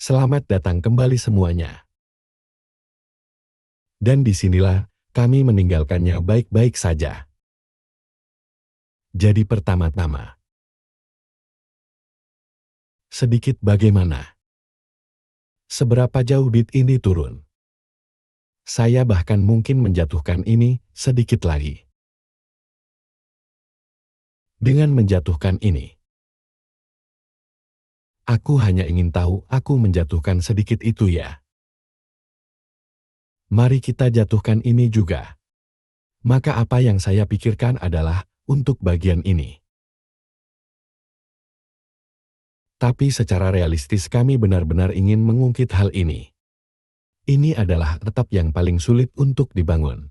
Selamat datang kembali semuanya. Dan disinilah kami meninggalkannya baik-baik saja. Jadi pertama-tama, sedikit bagaimana? Seberapa jauh bit ini turun? Saya bahkan mungkin menjatuhkan ini sedikit lagi. Dengan menjatuhkan ini, aku hanya ingin tahu aku menjatuhkan sedikit itu ya. Mari kita jatuhkan ini juga. Maka apa yang saya pikirkan adalah untuk bagian ini. Tapi secara realistis kami benar-benar ingin mengungkit hal ini. Ini adalah atap yang paling sulit untuk dibangun.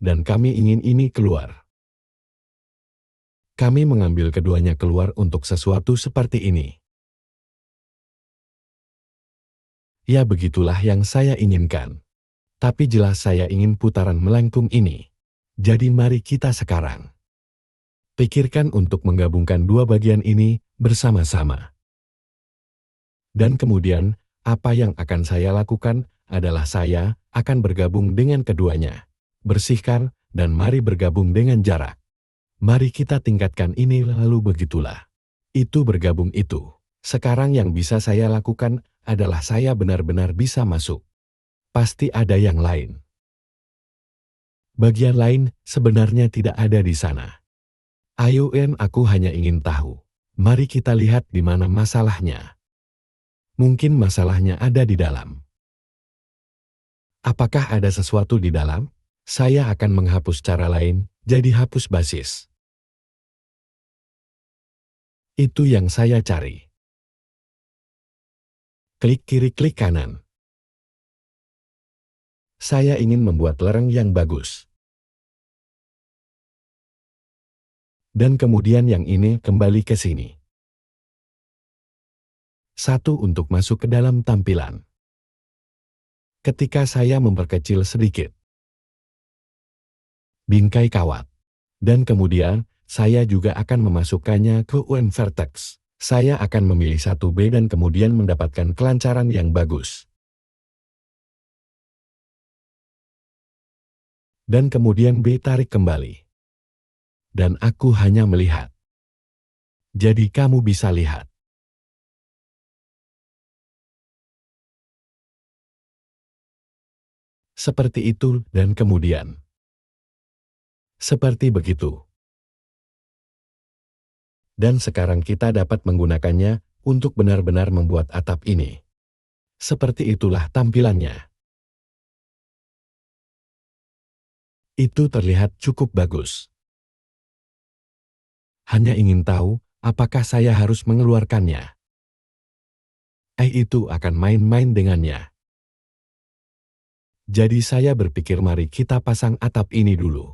Dan kami ingin ini keluar. Kami mengambil keduanya keluar untuk sesuatu seperti ini. Ya begitulah yang saya inginkan. Tapi jelas saya ingin putaran melengkung ini. Jadi mari kita sekarang pikirkan untuk menggabungkan dua bagian ini bersama-sama. Dan kemudian, apa yang akan saya lakukan adalah saya akan bergabung dengan keduanya. Bersihkan, dan mari bergabung dengan jarak. Mari kita tingkatkan ini lalu begitulah. Itu bergabung itu. Sekarang yang bisa saya lakukan adalah saya benar-benar bisa masuk. Pasti ada yang lain. Bagian lain sebenarnya tidak ada di sana. Ayo aku hanya ingin tahu. Mari kita lihat di mana masalahnya. Mungkin masalahnya ada di dalam. Apakah ada sesuatu di dalam? Saya akan menghapus cara lain, jadi hapus basis. Itu yang saya cari. Klik kiri, klik kanan. Saya ingin membuat lereng yang bagus. Dan kemudian yang ini kembali ke sini. Satu untuk masuk ke dalam tampilan. Ketika saya memperkecil sedikit. Bingkai kawat. Dan kemudian, saya juga akan memasukkannya ke UN Vertex. Saya akan memilih satu B dan kemudian mendapatkan kelancaran yang bagus. Dan kemudian B tarik kembali. Dan aku hanya melihat. Jadi kamu bisa lihat. Seperti itu dan kemudian. Seperti begitu. Dan sekarang kita dapat menggunakannya untuk benar-benar membuat atap ini. Seperti itulah tampilannya. Itu terlihat cukup bagus. Hanya ingin tahu, apakah saya harus mengeluarkannya? Itu akan main-main dengannya. Jadi saya berpikir mari kita pasang atap ini dulu.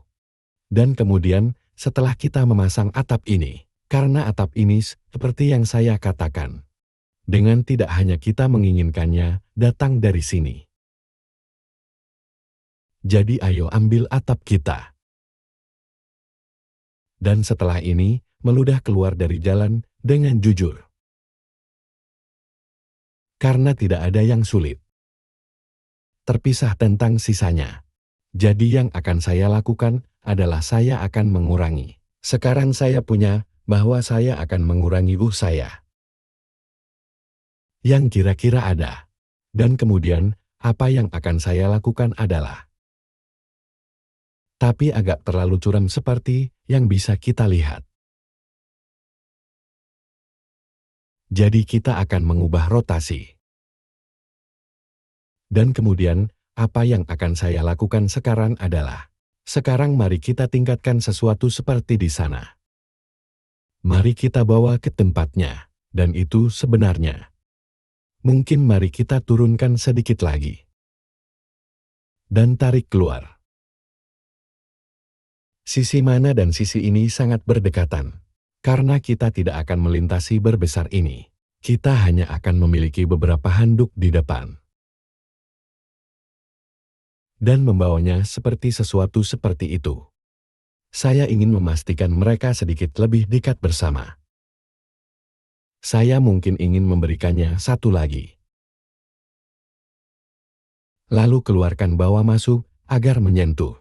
Dan kemudian, setelah kita memasang atap ini, karena atap ini seperti yang saya katakan. Dengan tidak hanya kita menginginkannya, datang dari sini. Jadi ayo ambil atap kita. Dan setelah ini, meludah keluar dari jalan dengan jujur. Karena tidak ada yang sulit. Terpisah tentang sisanya. Jadi yang akan saya lakukan adalah saya akan mengurangi. Sekarang saya punya bahwa saya akan mengurangi saya. Yang kira-kira ada. Dan kemudian, apa yang akan saya lakukan adalah tapi agak terlalu curam seperti yang bisa kita lihat. Jadi kita akan mengubah rotasi. Dan kemudian, apa yang akan saya lakukan sekarang adalah, sekarang mari kita tingkatkan sesuatu seperti di sana. Mari kita bawa ke tempatnya, dan itu sebenarnya. Mungkin mari kita turunkan sedikit lagi. Dan tarik keluar. Sisi mana dan sisi ini sangat berdekatan. Karena kita tidak akan melintasi berbesar ini. Kita hanya akan memiliki beberapa handuk di depan. Dan membawanya seperti sesuatu seperti itu. Saya ingin memastikan mereka sedikit lebih dekat bersama. Saya mungkin ingin memberikannya satu lagi. Lalu keluarkan bawah masuk agar menyentuh.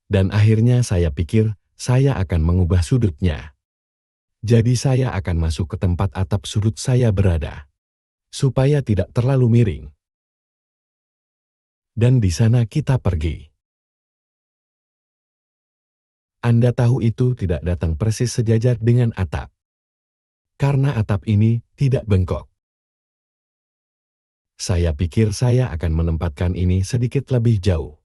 Dan akhirnya saya pikir saya akan mengubah sudutnya. Jadi saya akan masuk ke tempat atap sudut saya berada. Supaya tidak terlalu miring. Dan di sana kita pergi. Anda tahu itu tidak datang persis sejajar dengan atap. Karena atap ini tidak bengkok. Saya pikir saya akan menempatkan ini sedikit lebih jauh.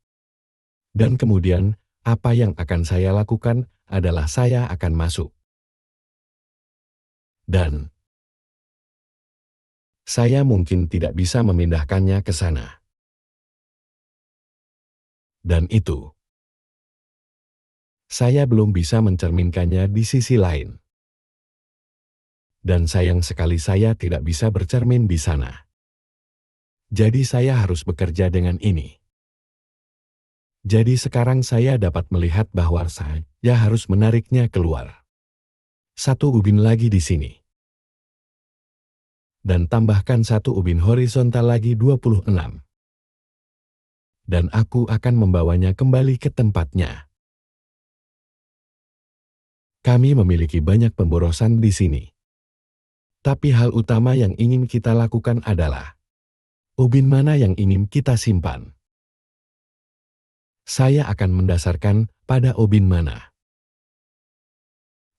Dan kemudian, apa yang akan saya lakukan adalah saya akan masuk. Dan saya mungkin tidak bisa memindahkannya ke sana. Dan itu. Saya belum bisa mencerminkannya di sisi lain. Dan sayang sekali saya tidak bisa bercermin di sana. Jadi saya harus bekerja dengan ini. Jadi sekarang saya dapat melihat bahwa saya harus menariknya keluar. Satu ubin lagi di sini. Dan tambahkan satu ubin horizontal lagi 26. Dan aku akan membawanya kembali ke tempatnya. Kami memiliki banyak pemborosan di sini. Tapi hal utama yang ingin kita lakukan adalah ubin mana yang ingin kita simpan. Saya akan mendasarkan pada ubin mana.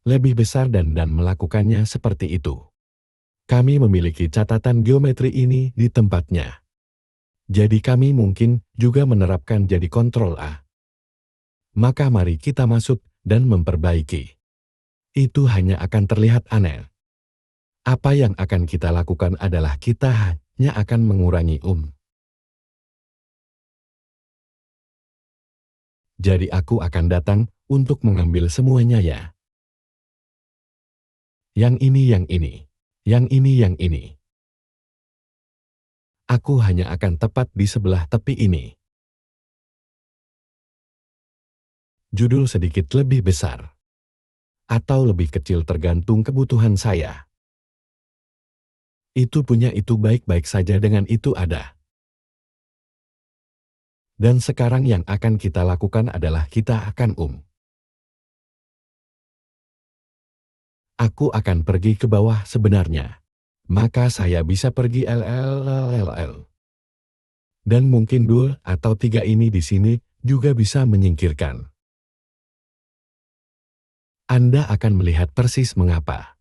Lebih besar dan melakukannya seperti itu. Kami memiliki catatan geometri ini di tempatnya. Jadi kami mungkin juga menerapkan jadi kontrol A. Maka mari kita masuk dan memperbaiki. Itu hanya akan terlihat aneh. Apa yang akan kita lakukan adalah kita hanya akan mengurangi Jadi aku akan datang untuk mengambil semuanya ya. Yang ini, yang ini. Yang ini, yang ini. Aku hanya akan tepat di sebelah tepi ini. Judul sedikit lebih besar. Atau lebih kecil tergantung kebutuhan saya. Itu punya itu baik-baik saja dengan itu ada. Dan sekarang yang akan kita lakukan adalah kita akan Aku akan pergi ke bawah sebenarnya. Maka saya bisa pergi LLLLL. Dan mungkin 2 atau 3 ini di sini juga bisa menyingkirkan. Anda akan melihat persis mengapa.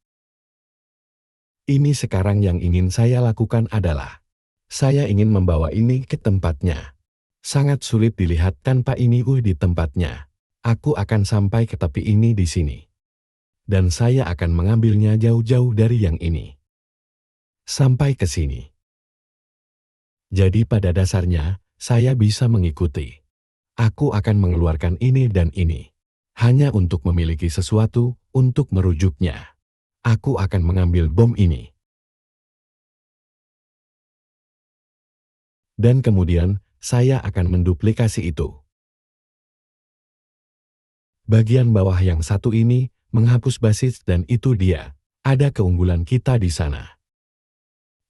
Ini sekarang yang ingin saya lakukan adalah, saya ingin membawa ini ke tempatnya. Sangat sulit dilihat tanpa ini di tempatnya. Aku akan sampai ke tepi ini di sini. Dan saya akan mengambilnya jauh-jauh dari yang ini. Sampai ke sini. Jadi pada dasarnya, saya bisa mengikuti. Aku akan mengeluarkan ini dan ini. Hanya untuk memiliki sesuatu, untuk merujuknya. Aku akan mengambil bom ini. Dan kemudian, saya akan menduplikasi itu. Bagian bawah yang satu ini, menghapus basis dan itu dia. Ada keunggulan kita di sana.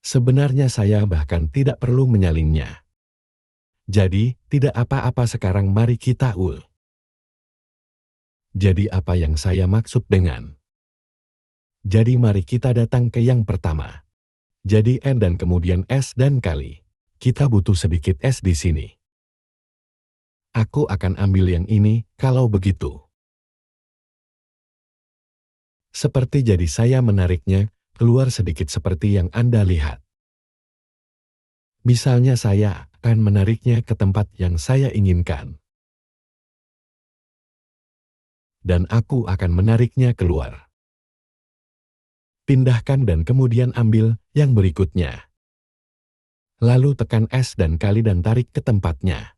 Sebenarnya saya bahkan tidak perlu menyalinnya. Jadi, tidak apa-apa sekarang mari kita Jadi apa yang saya maksud dengan? Jadi mari kita datang ke yang pertama. Jadi N dan kemudian S dan kali. Kita butuh sedikit S di sini. Aku akan ambil yang ini kalau begitu. Seperti jadi saya menariknya keluar sedikit seperti yang Anda lihat. Misalnya saya akan menariknya ke tempat yang saya inginkan. Dan aku akan menariknya keluar. Pindahkan dan kemudian ambil yang berikutnya. Lalu tekan S dan kali dan tarik ke tempatnya.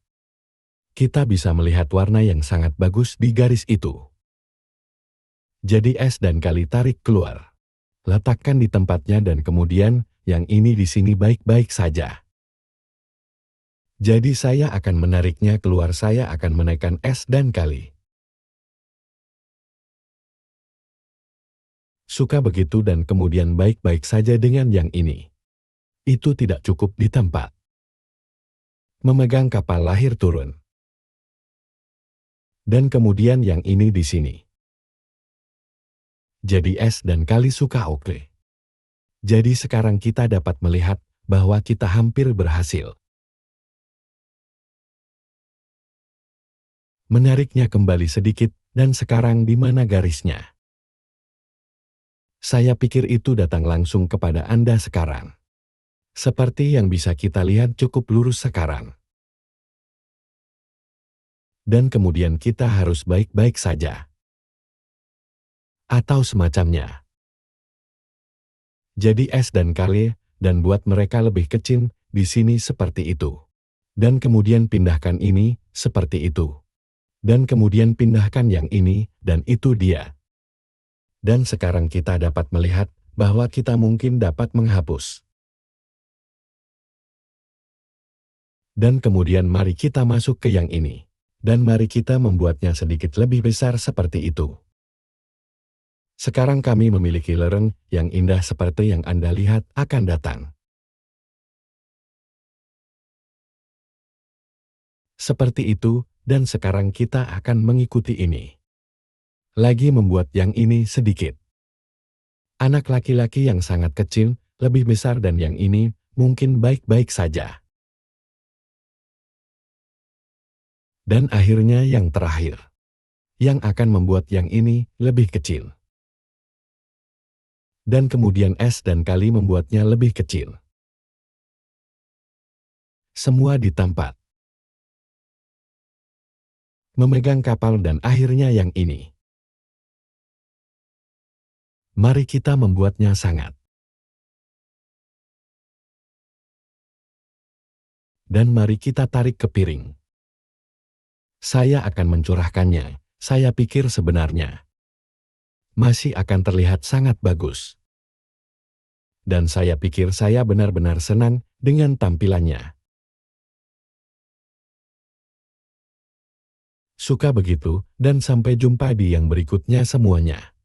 Kita bisa melihat warna yang sangat bagus di garis itu. Jadi S dan kali tarik keluar. Letakkan di tempatnya dan kemudian yang ini di sini baik-baik saja. Jadi saya akan menariknya keluar, saya akan menekan S dan kali. Suka begitu dan kemudian baik-baik saja dengan yang ini. Itu tidak cukup di tempat. Memegang kapal lahir turun. Dan kemudian yang ini di sini. Jadi S dan kali suka oke. Jadi sekarang kita dapat melihat bahwa kita hampir berhasil. Menariknya kembali sedikit, dan sekarang di mana garisnya? Saya pikir itu datang langsung kepada Anda sekarang. Seperti yang bisa kita lihat cukup lurus sekarang. Dan kemudian kita harus baik-baik saja. Atau semacamnya. Jadi S dan kali, dan buat mereka lebih kecil, di sini seperti itu. Dan kemudian pindahkan ini, seperti itu. Dan kemudian pindahkan yang ini, dan itu dia. Dan sekarang kita dapat melihat bahwa kita mungkin dapat menghapus. Dan kemudian mari kita masuk ke yang ini. Dan mari kita membuatnya sedikit lebih besar seperti itu. Sekarang kami memiliki lereng yang indah seperti yang Anda lihat akan datang. Seperti itu, dan sekarang kita akan mengikuti ini. Lagi membuat yang ini sedikit. Anak laki-laki yang sangat kecil, lebih besar dan yang ini, mungkin baik-baik saja. Dan akhirnya yang terakhir. Yang akan membuat yang ini lebih kecil. Dan kemudian S dan kali membuatnya lebih kecil. Semua di tempat. Memegang kapal dan akhirnya yang ini. Mari kita membuatnya sangat. Dan mari kita tarik ke piring. Saya akan mencurahkannya, saya pikir sebenarnya. Masih akan terlihat sangat bagus. Dan saya pikir saya benar-benar senang dengan tampilannya. Suka begitu, dan sampai jumpa di yang berikutnya semuanya.